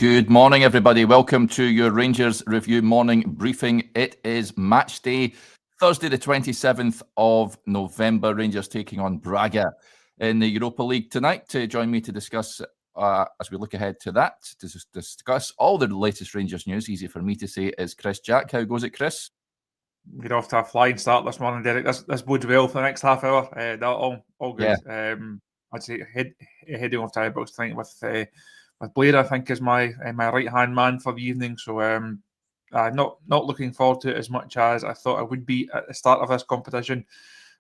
Good morning, everybody. Welcome to your Rangers Review morning briefing. It is match day, Thursday the 27th of November. Rangers taking on Braga in the Europa League tonight. To join me to discuss, as we look ahead to that, to discuss all the latest Rangers news, easy for me to say, is Chris Jack. How goes it, Chris? We're off to a flying start this morning, Derek. This bodes well for the next half hour. All good. Yeah. I'd say heading off to Ibrox tonight with Blair, I think, is my right hand man for the evening. So not looking forward to it as much as I thought I would be at the start of this competition.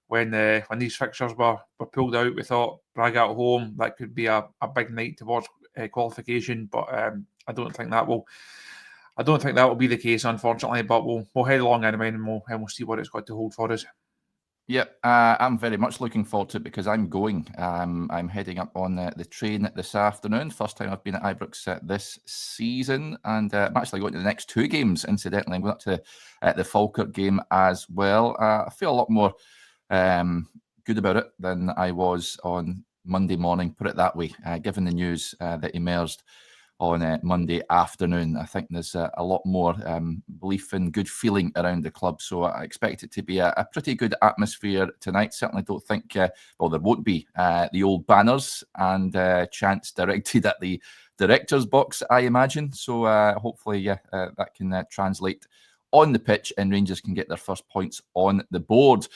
When these fixtures were pulled out, we thought Braga at home, that could be a big night towards qualification. But I don't think that will be the case, unfortunately. But we'll head along anyway, and we'll see what it's got to hold for us. Yep, I'm very much looking forward to it because I'm going. I'm heading up on the train this afternoon. First time I've been at Ibrox this season, and I'm actually going to the next two games, incidentally. I'm going up to the Falkirk game as well. I feel a lot more good about it than I was on Monday morning, put it that way, given the news that emerged on Monday afternoon. I think there's a lot more belief and good feeling around the club. So I expect it to be a pretty good atmosphere tonight. Certainly don't think, there won't be the old banners and chants directed at the director's box, I imagine. So hopefully, that can translate on the pitch and Rangers can get their first points on the board.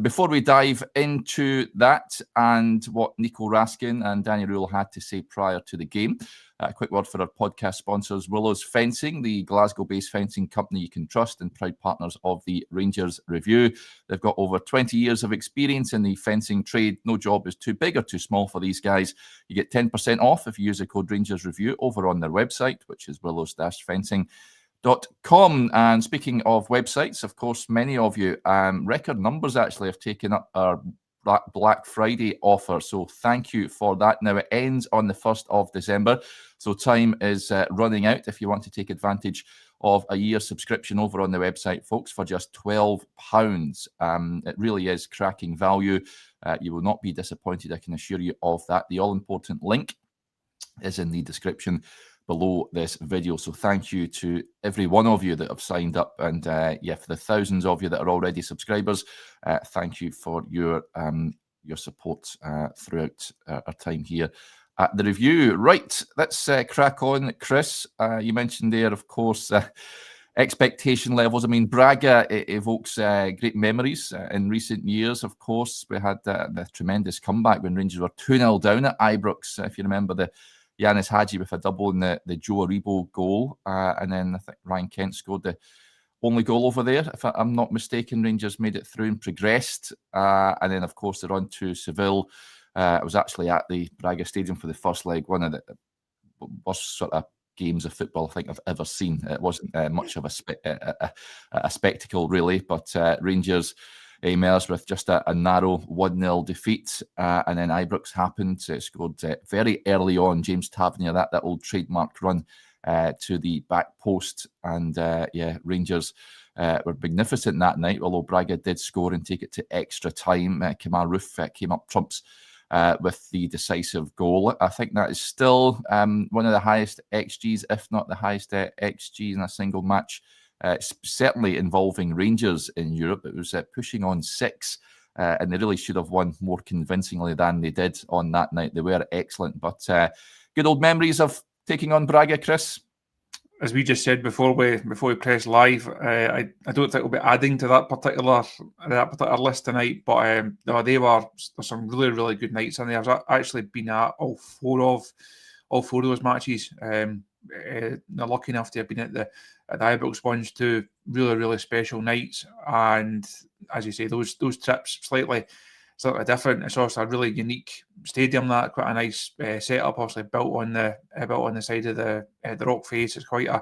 Before we dive into that and what Nico Raskin and Danny Rohl had to say prior to the game, a quick word for our podcast sponsors, Willow's Fencing, the Glasgow-based fencing company you can trust and proud partners of the Rangers Review. They've got over 20 years of experience in the fencing trade. No job is too big or too small for these guys. You get 10% off if you use the code Rangers Review over on their website, which is willows-fencing.com. And speaking of websites, of course, many of you, record numbers actually have taken up our Black Friday offer. So thank you for that. Now it ends on the 1st of December. So time is running out if you want to take advantage of a year subscription over on the website, folks, for just £12. It really is cracking value. You will not be disappointed, I can assure you of that. The all-important link is in the description below this video. So thank you to every one of you that have signed up, and for the thousands of you that are already subscribers, thank you for your support throughout our time here at the review. Right, let's crack on. Chris, you mentioned there, of course, expectation levels. I mean, Braga evokes great memories in recent years. Of course, we had the tremendous comeback when Rangers were 2-0 down at Ibrox, if you remember the Yanis Hadji with a double in the Joe Aribo goal. And then I think Ryan Kent scored the only goal over there. If I'm not mistaken, Rangers made it through and progressed. And then, of course, they're on to Seville. I was actually at the Braga Stadium for the first leg, one of the worst sort of games of football I think I've ever seen. It wasn't much of a spectacle, really, but Rangers emerged with just a narrow 1-0 defeat, and then Ibrox happened. Scored very early on. James Tavernier, that old trademark run to the back post, and Rangers were magnificent that night, although Braga did score and take it to extra time. Kamal Roof came up trumps with the decisive goal. I think that is still one of the highest XGs, if not the highest XG in a single match, certainly involving Rangers in Europe. It was pushing on 6, and they really should have won more convincingly than they did on that night. They were excellent, but good old memories of taking on Braga, Chris. As we just said before we press live, I don't think we'll be adding to that particular list tonight. But there's some really, really good nights in there. I've actually been at all four of those matches. Lucky enough to have been at the Ibrox ones, two really, really special nights. And as you say, those trips slightly different. It's also a really unique stadium, that quite a nice setup, obviously built on the side of the rock face. It's quite a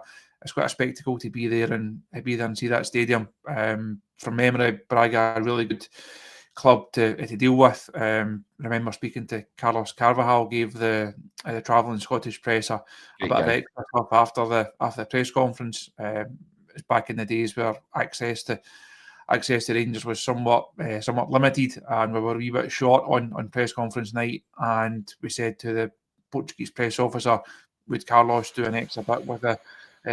spectacle to be there and see that stadium. From memory, Braga, a really good club to deal with. Remember speaking to Carlos Carvajal, gave the travelling Scottish press a bit of extra stuff after the press conference. It's back in the days where access to Rangers was somewhat limited, and we were a wee bit short on press conference night. And we said to the Portuguese press officer, would Carlos do an extra bit with the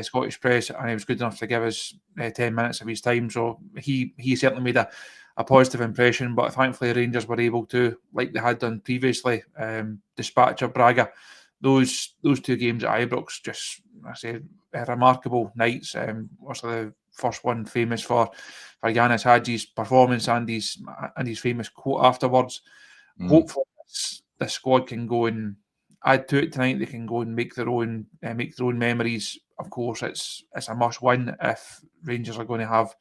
Scottish press, and he was good enough to give us 10 minutes of his time. So he certainly made a positive impression, but thankfully Rangers were able to, like they had done previously, dispatch of Braga. Those two games at Ibrox, just, I say, remarkable nights. Also the first one famous for Yanis Hadji's performance and his famous quote afterwards. Hopefully the squad can go and add to it tonight. They can go and make their own memories. Of course, it's a must win if Rangers are going to have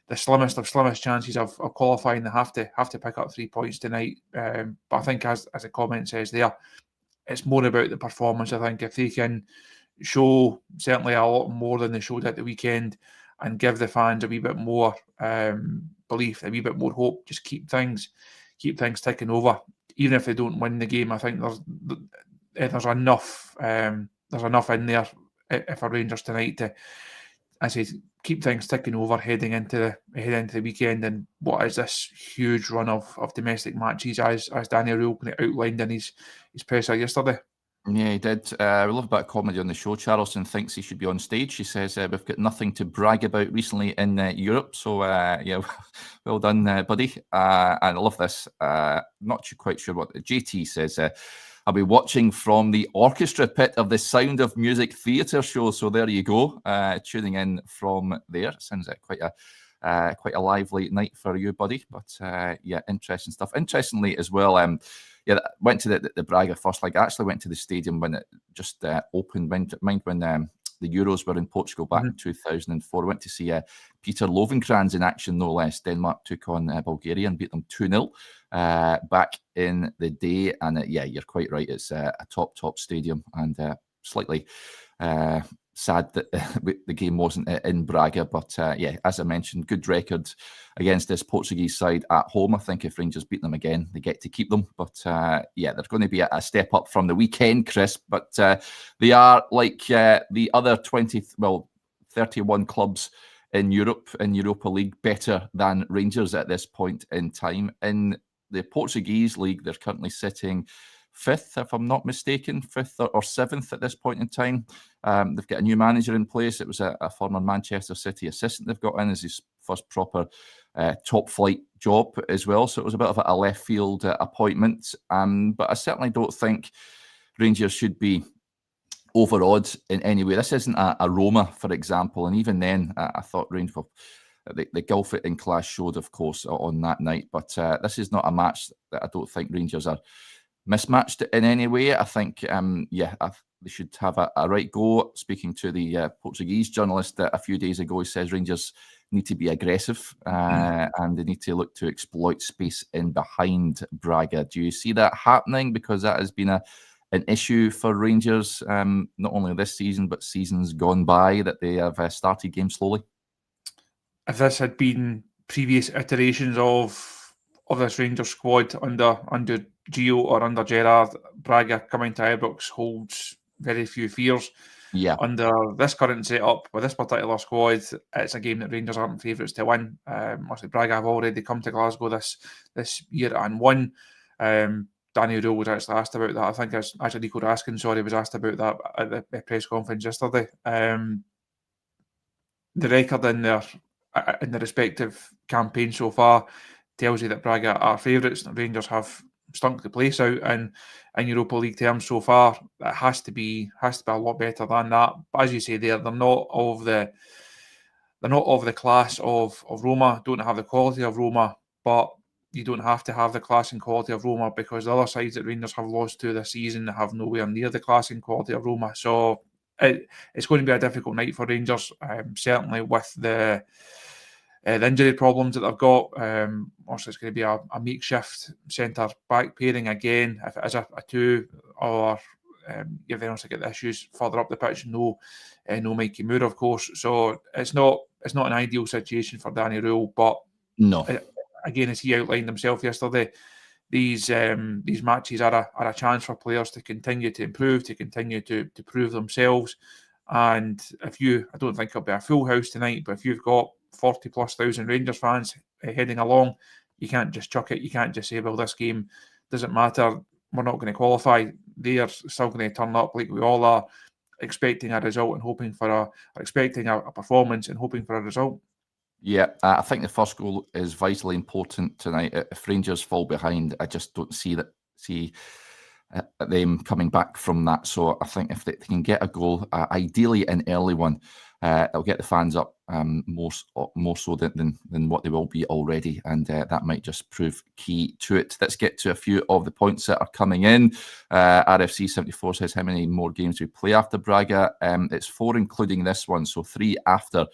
the slimmest chances of qualifying. They have to pick up 3 points tonight. But I think, as the comment says there, it's more about the performance. I think if they can show certainly a lot more than they showed at the weekend and give the fans a wee bit more belief, a wee bit more hope, just keep things ticking over. Even if they don't win the game, I think there's enough in there for Rangers tonight to, I say, keep things ticking over heading into the weekend. And what is this huge run of domestic matches, as Danny Rohl outlined in his presser yesterday? Yeah, he did. We love a bit of comedy on the show. Charleston thinks he should be on stage. She says, we've got nothing to brag about recently in Europe. So, yeah, well done, buddy. And I love this. Not quite sure what JT says. I'll be watching from the orchestra pit of the Sound of Music theatre show. So there you go. Tuning in from there. Sounds like quite a lively night for you, buddy. But yeah, interesting stuff. Interestingly as well, yeah, went to the Braga first leg. I actually went to the stadium when it just opened. Mind when the Euros were in Portugal back in 2004. I went to see Peter Lovenkrans in action, no less. Denmark took on Bulgaria and beat them 2-0 back in the day. And yeah, you're quite right. It's a top stadium, and slightly sad that the game wasn't in Braga. But yeah, as I mentioned, good record against this Portuguese side at home. I think if Rangers beat them again, they get to keep them. But yeah, they're going to be a step up from the weekend, Chris. But they are like the other 31 clubs in Europe, in Europa League, better than Rangers at this point in time. In the Portuguese league, they're currently sitting 5th, if I'm not mistaken, 5th or 7th at this point in time. They've got a new manager in place. It was a former Manchester City assistant they've got in as his first proper top flight job as well. So it was a bit of a left field appointment. But I certainly don't think Rangers should be overawed in any way. This isn't a Roma, for example. And even then, I thought Rangers, the golf in class showed, of course, on that night. But this is not a match that I don't think Rangers are mismatched in any way. I think, they should have a right go. Speaking to the Portuguese journalist a few days ago, he says Rangers need to be aggressive and they need to look to exploit space in behind Braga. Do you see that happening? Because that has been an issue for Rangers, not only this season, but seasons gone by, that they have started games slowly. If this had been previous iterations of this Rangers squad under Gio or under Gerrard, Braga coming to Ibrox holds very few fears. Yeah. Under this current setup with this particular squad, it's a game that Rangers aren't favourites to win. Obviously, Braga have already come to Glasgow this year and won. Danny Rohl was actually asked about that. I think actually Nico Raskin, was asked about that at the press conference yesterday. The record in their respective campaigns so far tells you that Braga are favourites. Rangers have stunk the place out in Europa League terms so far. It has to be a lot better than that. But as you say, they're not of the class of Roma. Don't have the quality of Roma, but you don't have to have the class and quality of Roma, because the other sides that Rangers have lost to this season have nowhere near the class and quality of Roma. So it's going to be a difficult night for Rangers, certainly with the injury problems that they've got. Also, it's going to be a makeshift centre back pairing again. If it is a two, or you've then also got the issues further up the pitch. No Mikey Moore, of course. So it's not an ideal situation for Danny Rohl. But no, again, as he outlined himself yesterday, these matches are a chance for players to continue to improve, to continue to prove themselves. And I don't think it'll be a full house tonight, but if you've got 40,000+ Rangers fans heading along, you can't just chuck it. You can't just say, well, this game doesn't matter, we're not going to qualify. They're still going to turn up like we all are. expecting a result and hoping for expecting a performance and hoping for a result. Yeah, I think the first goal is vitally important tonight. If Rangers fall behind, I just don't see them coming back from that. So I think if they can get a goal, ideally an early one, it'll get the fans up more so than what they will be already, and that might just prove key to it. Let's get to a few of the points that are coming in. RFC 74 says, how many more games do we play after Braga? It's 4 including this one, so 3 after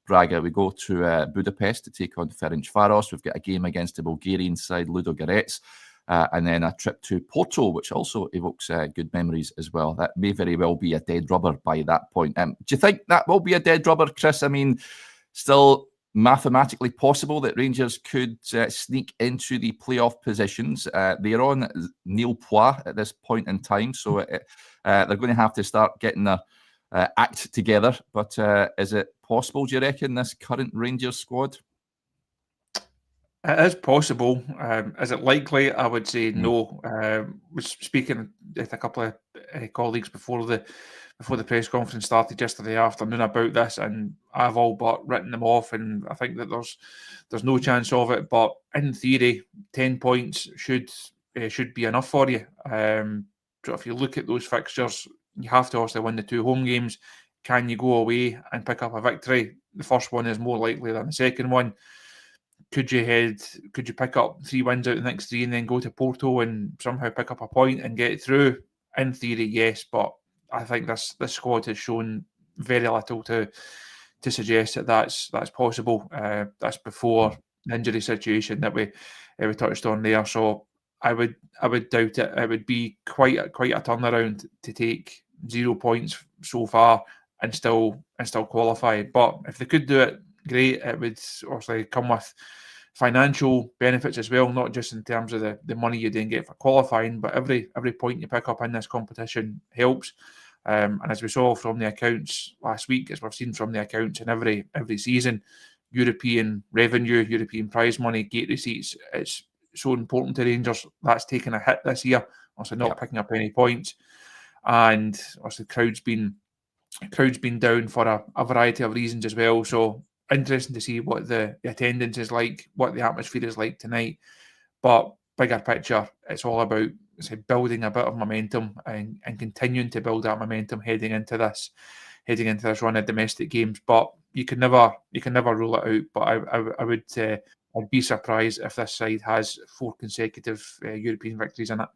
Braga. We go to Budapest to take on Ferencváros. We've got a game against the Bulgarian side, Ludogorets. And then a trip to Porto, which also evokes good memories as well. That may very well be a dead rubber by that point. Do you think that will be a dead rubber, Chris? I mean, still mathematically possible that Rangers could sneak into the playoff positions. They're on nil point at this point in time, so they're going to have to start getting their act together. But is it possible, do you reckon, this current Rangers squad? It is possible. Is it likely? I would say no. Was speaking with a couple of colleagues before the press conference started yesterday afternoon about this, and I've all but written them off. And I think that there's no chance of it. But in theory, 10 points should be enough for you. So if you look at those fixtures, you have to also win the 2 home games. Can you go away and pick up a victory? The first one is more likely than the second one. Could you pick up 3 wins out of the next 3 and then go to Porto and somehow pick up a point and get through? In theory, yes, but I think this squad has shown very little to suggest that that's possible. That's before the injury situation that we touched on there. So I would doubt it. It would be quite a turnaround to take 0 points so far and still qualify. But if they could do it, great. It would obviously come with financial benefits as well, not just in terms of the money you then get for qualifying, but every point you pick up in this competition helps. And as we saw from the accounts last week, as we've seen from the accounts in every season, European revenue, European prize money, gate receipts, it's so important to Rangers. That's taken a hit this year, also not picking up any points. And also the crowd's been down for a variety of reasons as well. So interesting to see what the attendance is like, what the atmosphere is like tonight. But bigger picture, it's all about building a bit of momentum and continuing to build that momentum heading into this run of domestic games. But you can never rule it out. But I would I'd be surprised if this side has 4 consecutive European victories in it.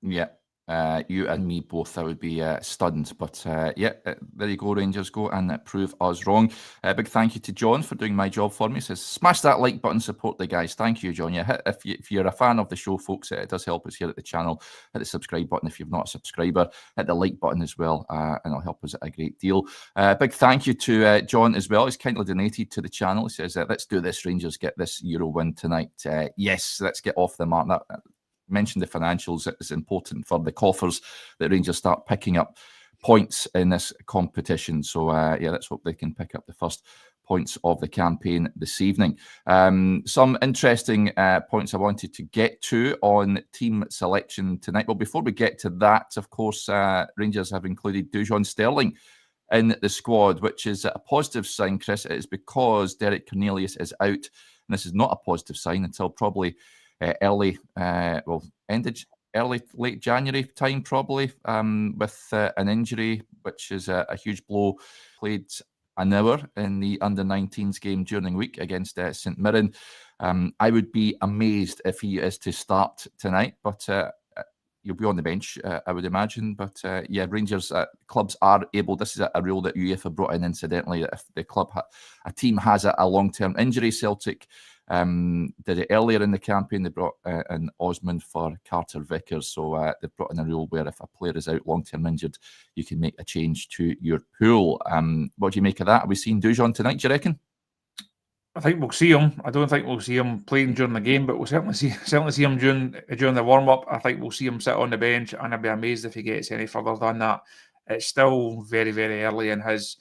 Yeah. You and me both, I would be stunned. But there you go, Rangers, go and prove us wrong. Big thank you to John for doing my job for me. He says, smash that like button, support the guys. Thank you, John. If you're a fan of the show, folks, it does help us here at the channel. Hit the subscribe button if you're not a subscriber. Hit the like button as well, and it'll help us a great deal. Big thank you to John as well. He's kindly donated to the channel. He says, let's do this, Rangers, get this Euro win tonight. Yes, let's get off the mark. That mentioned the financials. It's important for the coffers that Rangers start picking up points in this competition. So let's hope they can pick up the first points of the campaign this evening. Some interesting points I wanted to get to on team selection tonight. Well, before we get to that, of course, Rangers have included Dujon Sterling in the squad, which is a positive sign, Chris. It is because Derek Cornelius is out, and this is not a positive sign until probably late January time, probably, with an injury, which is a huge blow. Played an hour in the under-19s game during the week against St Mirren. I would be amazed if he is to start tonight, but he'll be on the bench, I would imagine. But Rangers clubs are able. This is a rule that UEFA brought in, incidentally, that if the a team has a long-term injury, Celtic did it earlier in the campaign. They brought in Osmond for Carter Vickers. So they've brought in a rule where if a player is out long-term injured, you can make a change to your pool. What do you make of that? Are we seeing Dujon tonight, do you reckon? I think we'll see him. I don't think we'll see him playing during the game, but we'll certainly see him during the warm-up. I think we'll see him sit on the bench, and I'd be amazed if he gets any further than that. It's still very, very early in his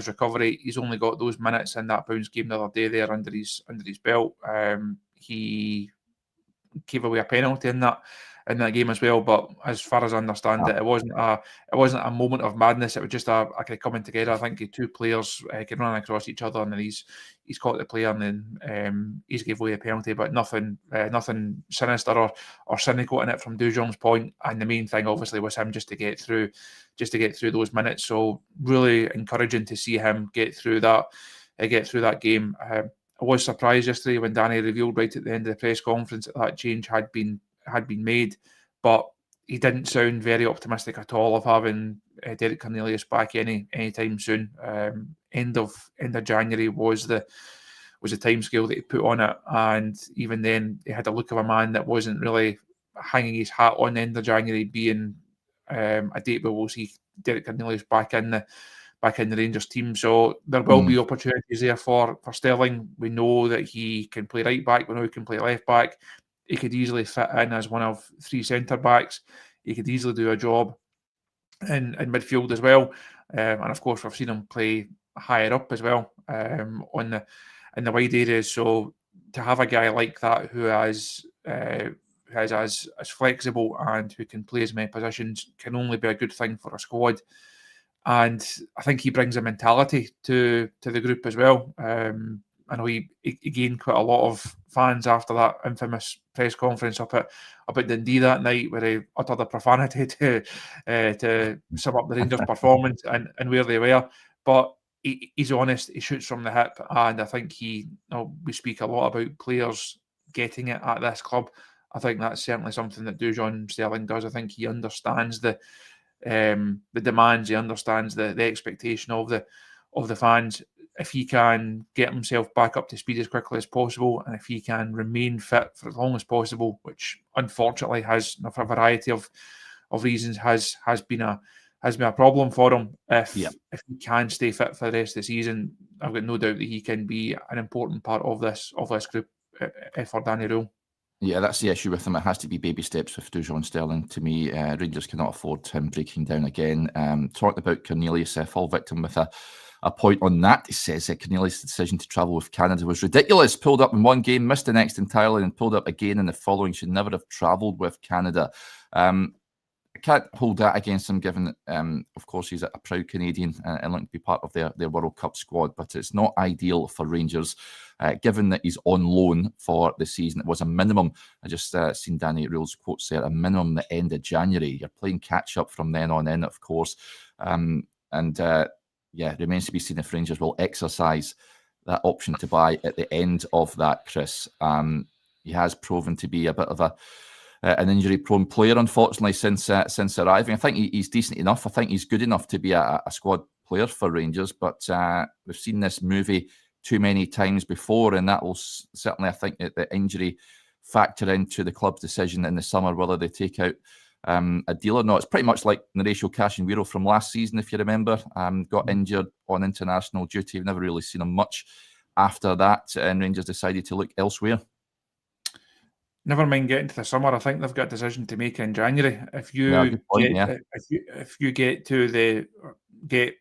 recovery. He's only got those minutes in that Bounce game the other day there under his belt. He gave away a penalty in that. in that game as well. But as far as I understand it, it wasn't a moment of madness. It was just a kind of coming together. I think two players can run across each other, and then he's caught the player, and then he's gave away a penalty, but nothing sinister or cynical in it from Dujong's point. And the main thing, obviously, was him just to get through those minutes. So really encouraging to see him get through that game. I was surprised yesterday when Danny revealed right at the end of the press conference that change had been made, but he didn't sound very optimistic at all of having Derek Cornelius back anytime soon. End of January was the timescale that he put on it, and even then he had a look of a man that wasn't really hanging his hat on the end of January being a date where we'll see Derek Cornelius back in the Rangers team. So there will be opportunities there for Sterling. We know that he can play right back. We know he can play left back. He could easily fit in as one of three centre backs. He could easily do a job in midfield as well. And of course, we've seen him play higher up as well in the wide areas. So to have a guy like that who is as flexible and who can play as many positions can only be a good thing for a squad. And I think he brings a mentality to the group as well. I know he gained quite a lot of fans after that infamous press conference up at Dundee that night, where he uttered a profanity to sum up the Rangers' performance and where they were. But he's honest. He shoots from the hip, and I think we speak a lot about players getting it at this club. I think that's certainly something that Dujon Sterling does. I think he understands the demands. He understands the expectation of the fans. If he can get himself back up to speed as quickly as possible, and if he can remain fit for as long as possible, which unfortunately has, for a variety of reasons, has been a problem for him. If he can stay fit for the rest of the season, I've got no doubt that he can be an important part of this group for Danny Rohl. Yeah, that's the issue with him. It has to be baby steps with Dujon Sterling. To me, Rangers cannot afford him breaking down again. Talking about Cornelius, fall victim with a point on that. He says Cornelius' decision to travel with Canada was ridiculous. Pulled up in one game, missed the next entirely, and pulled up again in the following. Should never have travelled with Canada. I can't hold that against him, given, of course, he's a proud Canadian and looking to be part of their World Cup squad. But it's not ideal for Rangers, given that he's on loan for the season. It was a minimum. I just seen Danny Rohl's quotes there. A minimum the end of January. You're playing catch up from then on in, of course. It remains to be seen if Rangers will exercise that option to buy at the end of that, Chris. He has proven to be a bit of an injury-prone player, unfortunately, since arriving. I think he's decent enough. I think he's good enough to be a squad player for Rangers, but we've seen this movie too many times before, and that will certainly, I think, the injury factor into the club's decision in the summer whether they take out a deal or not. It's pretty much like Horatio Casemiro from last season, if you remember. Got injured on international duty. We've never really seen him much after that, and Rangers decided to look elsewhere. Never mind getting to the summer. I think they've got a decision to make in January. If you get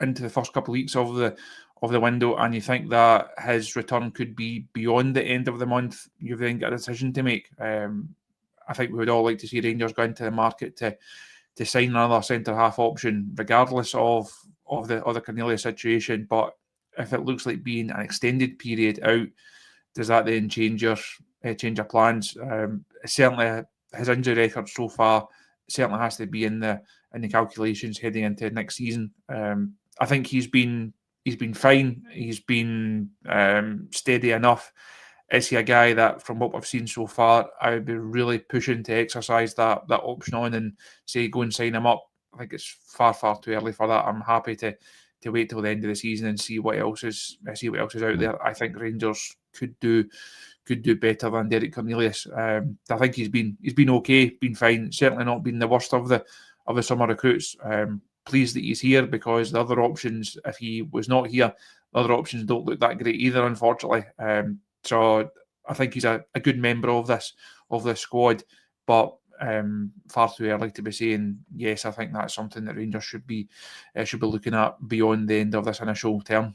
into the first couple of weeks of the window and you think that his return could be beyond the end of the month, you've then got a decision to make. I think we would all like to see Rangers go into the market to sign another centre half option, regardless of the Cornelius situation. But if it looks like being an extended period out, does that then change your plans? Certainly, his injury record so far certainly has to be in the calculations heading into next season. I think he's been fine. He's been steady enough. Is he a guy that, from what we've seen so far, I would be really pushing to exercise that option on and say go and sign him up? I think it's far too early for that. I'm happy to wait till the end of the season and see what else is out there. I think Rangers could do better than Derek Cornelius. I think he's been okay, been fine. Certainly not been the worst of the summer recruits. Pleased that he's here, because the other options, if he was not here, the other options don't look that great either, unfortunately. So I think he's a good member of this squad, but far too early to be saying yes. I think that's something that Rangers should be looking at beyond the end of this initial term.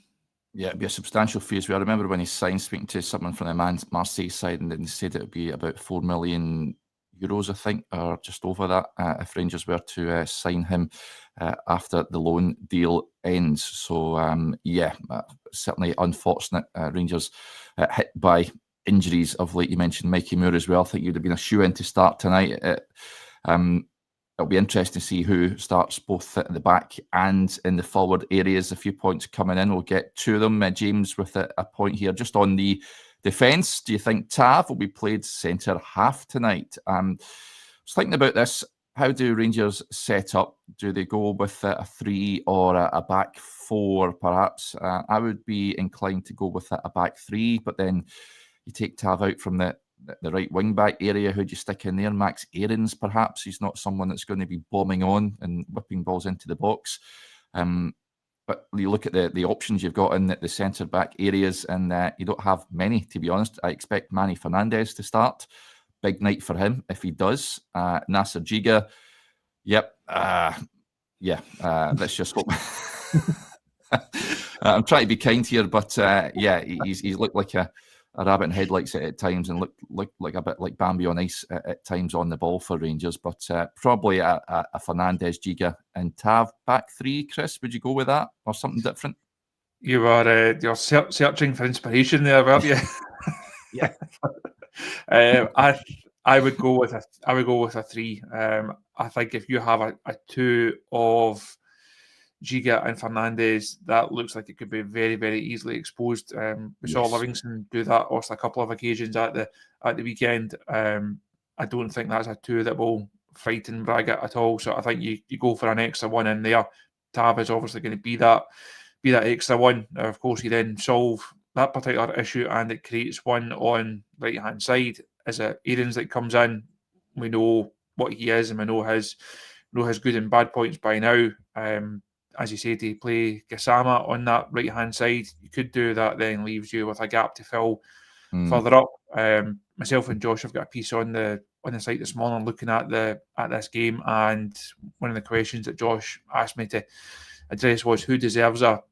Yeah, it'd be a substantial fee as well. I remember when he signed, speaking to someone from the Marseille side, and then they said it would be about €4 million euros, I think, or just over that, if Rangers were to sign him after the loan deal ends. So, certainly unfortunate. Rangers hit by injuries of late. You mentioned Mikey Moore as well. I think you'd have been a shoe-in to start tonight. It'll be interesting to see who starts both at the back and in the forward areas. A few points coming in. We'll get to them. James with a point here. Just on the defence, do you think Tav will be played centre half tonight? I was thinking about this. How do Rangers set up? Do they go with a 3 or a back 4, perhaps? I would be inclined to go with a back 3, but then you take Tav out from the right wing back area. Who do you stick in there? Max Aarons, perhaps. He's not someone that's going to be bombing on and whipping balls into the box. But you look at the options you've got in the centre back areas, and you don't have many, to be honest. I expect Manny Fernandez to start. Big night for him if he does. Nasser Giga, yep. Let's just hope. I'm trying to be kind here, but he's looked like a rabbit in headlights at times, and looked like a bit like Bambi on ice at times on the ball for Rangers. But probably a Fernandez, Giga, and Tav back 3. Chris, would you go with that or something different? You are you're searching for inspiration there, weren't you? Yeah. I would go with a 3. I think if you have a 2 of Giga and Fernandez, that looks like it could be very, very easily exposed. We saw Livingston do that on a couple of occasions at the weekend. I don't think that's a 2 that will frighten Braga at all. So I think you go for an extra 1 in there. Tav is obviously going to be that extra 1. Of course, you then solve that particular issue, and it creates one on right hand side. Is it Aarons that comes in? We know what he is, and we know his good and bad points by now. As you say, to play Gassama on that right hand side, you could do that. Then leaves you with a gap to fill further up. Myself and Josh have got a piece on the site this morning looking at this game, and one of the questions that Josh asked me to address was who deserves a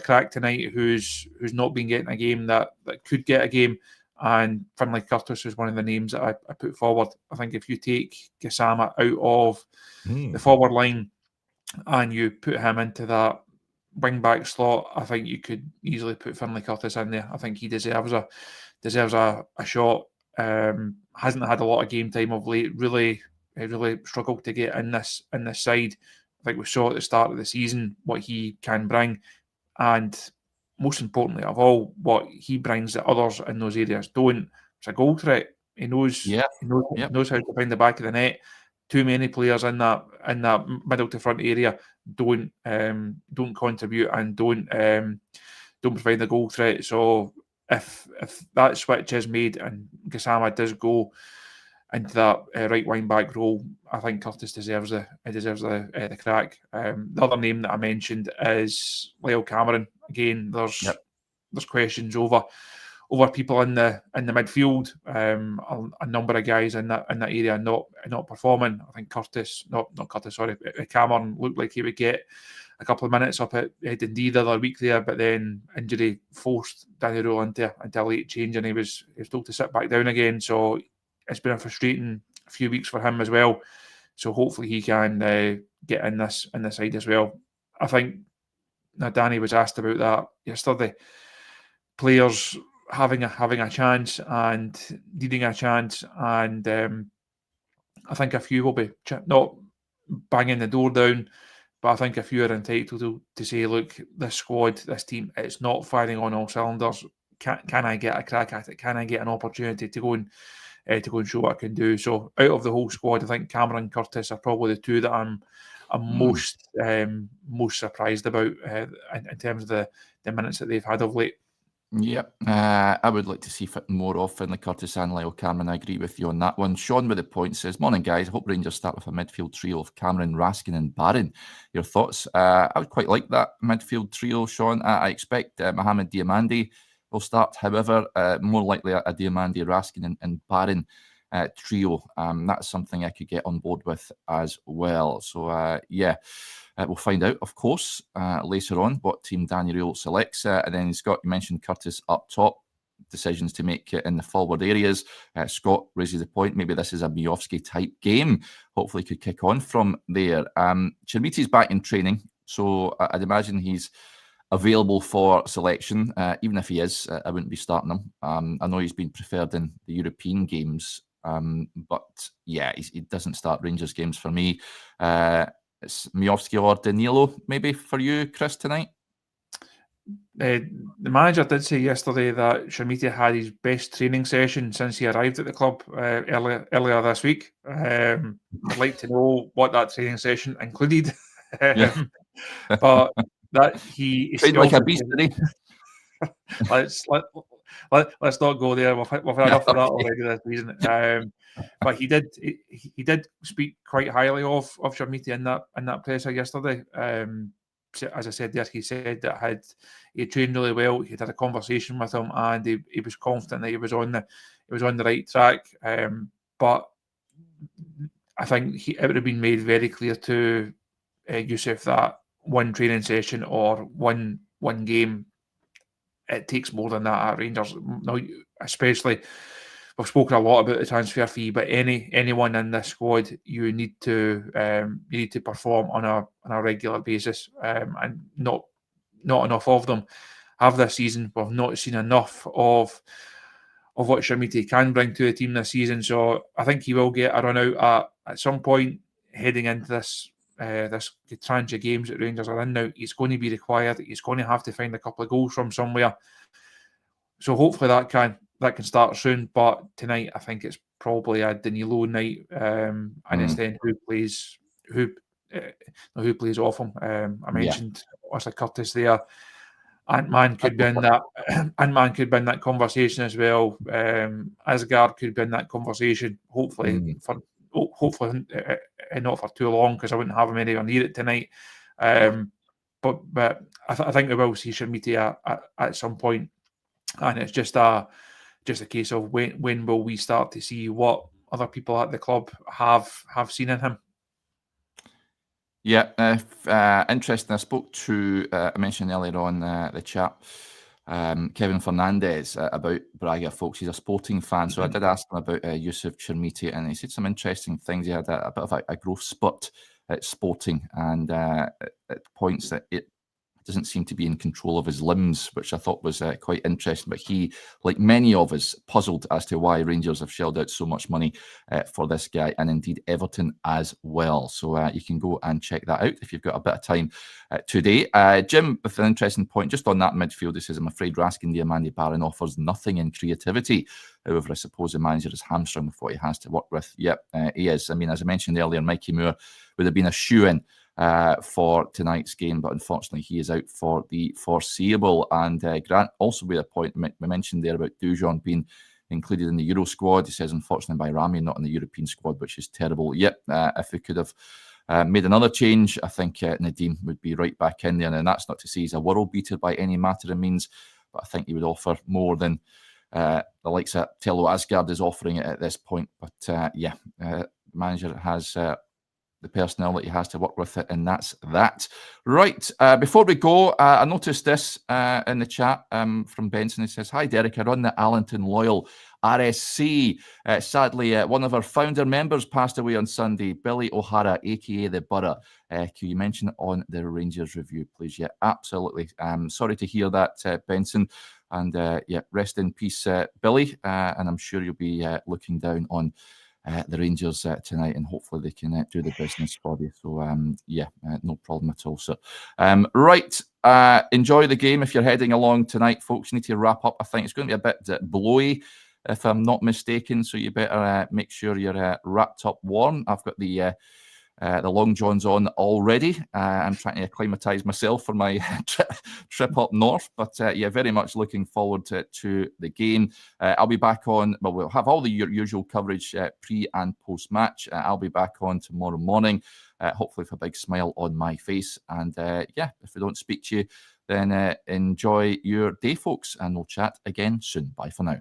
crack tonight, who's not been getting a game that could get a game. And Finlay Curtis is one of the names that I put forward. I think if you take Gassama out of the forward line and you put him into that wing back slot, I think you could easily put Finlay Curtis in there. I think he deserves a shot. Hasn't had a lot of game time of late. Really struggled to get in this side. I think we saw at the start of the season what he can bring, and most importantly of all, what he brings that others in those areas don't. It's a goal threat. He knows knows how to find the back of the net. Too many players in that middle to front area don't contribute and don't provide the goal threat. So if that switch is made and Gassama does go into that right wing back role, I think Curtis deserves the crack. The other name that I mentioned is Lyle Cameron. Again, there's questions over people in the midfield. A number of guys in that area not performing. I think Cameron looked like he would get a couple of minutes up at Dundee the other week there, but then injury forced Danny Rohl into a late change, and he was told to sit back down again. So it's been a frustrating few weeks for him as well. So hopefully he can get in this side as well. I think Danny was asked about that yesterday. Players having a chance and needing a chance, and I think a few will be not banging the door down, but I think a few are entitled to say, look, this squad, this team, it's not firing on all cylinders. Can I get a crack at it? Can I get an opportunity to go and show what I can do? So out of the whole squad, I think Cameron and Curtis are probably the 2 that I'm most surprised about in terms of the minutes that they've had of late. Yep. I would like to see more of Finlay Curtis and Lyle Cameron. I agree with you on that one. Sean with the point says, morning guys, I hope Rangers start with a midfield trio of Cameron, Raskin and Barron. Your thoughts? I would quite like that midfield trio, Sean. I expect Mohamed Diamandi will start. However, more likely a Diamandi, Raskin and Barron trio. That's something I could get on board with as well. So we'll find out, of course, later on what team Danny Rohl selects. And then Scott, you mentioned Curtis up top. decisions to make in the forward areas. Scott raises the point, maybe this is a Miovski type game. Hopefully could kick on from there. Chermiti's back in training, so I'd imagine he's available for selection. Even if he is, I wouldn't be starting him. I know he's been preferred in the European games, but yeah, he doesn't start Rangers games for me. It's Miovski or Danilo, maybe for you, Chris, tonight? The manager did say yesterday that Chermiti had his best training session since he arrived at the club earlier this week. I'd like to know what that training session included. But that he like a beast today. Let's not go there. We've had enough of that already this season. But he did speak quite highly of Chermiti in that presser yesterday. As I said there, he said that he trained really well. He had a conversation with him, and he was confident that he was on the right track. But I think it would have been made very clear to Yusuf that one training session or one game, it takes more than that at Rangers. Now, especially, we've spoken a lot about the transfer fee, but anyone in this squad, you need to perform on a regular basis, and not enough of them have this season. We've not seen enough of what Chermiti can bring to the team this season, so I think he will get a run out at some point heading into this tranche of games that Rangers are in now. He's going to be required. He's going to have to find a couple of goals from somewhere. So hopefully that can start soon. But tonight, I think it's probably a Danilo night, and it's then who plays off him. I mentioned Wesley Curtis there. Ant-Man could be in that. Ant-Man could be in that conversation as well. Asgard could be in that conversation. Hopefully not for too long, because I wouldn't have him anywhere near it tonight. But I think we will see Chermiti at some point, and it's just a case of when will we start to see what other people at the club have seen in him. Yeah, interesting. I spoke to, I mentioned earlier on the chat, Kevin Fernandez about Braga, folks. He's a Sporting fan, so I did ask him about Yusuf Chermiti, and he said some interesting things. He had a bit of a growth spurt at Sporting, and at points that it doesn't seem to be in control of his limbs, which I thought was quite interesting. But he, like many of us, puzzled as to why Rangers have shelled out so much money for this guy, and indeed Everton as well. So you can go and check that out if you've got a bit of time today. Jim, with an interesting point, just on that midfield, he says, I'm afraid Raskin Diamandi Barron offers nothing in creativity. However, I suppose the manager is hamstrung with what he has to work with. Yep, he is. I mean, as I mentioned earlier, Mikey Moore would have been a shoo-in for tonight's game, but unfortunately he is out for the foreseeable. And Grant also made a point we mentioned there about Dujon being included in the Euro squad. He says, unfortunately, Bayrami not in the European squad, which is terrible. Yep, if we could have made another change, I think Nadim would be right back in there. And that's not to say he's a world beater by any matter of means, but I think he would offer more than the likes of Tello Asgard is offering it at this point. But the manager has the personnel that he has to work with it, and that's that. Right, before we go, I noticed this in the chat from Benson. He says, hi Derek, I run the Allenton Loyal RSC. Sadly, one of our founder members passed away on Sunday, Billy O'Hara, aka the Borough. Can you mention it on the Rangers review, please? Yeah, absolutely. Sorry to hear that, Benson. And rest in peace, Billy. And I'm sure you'll be looking down on the Rangers tonight, and hopefully they can do the business for you. So, no problem at all, sir. Right, enjoy the game if you're heading along tonight, folks. You need to wrap up. I think it's going to be a bit blowy, if I'm not mistaken, so you better make sure you're wrapped up warm. I've got the long johns on already. I'm trying to acclimatise myself for my trip up north, but very much looking forward to the game. I'll be back on, well, we'll have all the usual coverage pre and post match. I'll be back on tomorrow morning, hopefully with a big smile on my face. And if we don't speak to you, then enjoy your day, folks, and we'll chat again soon. Bye for now.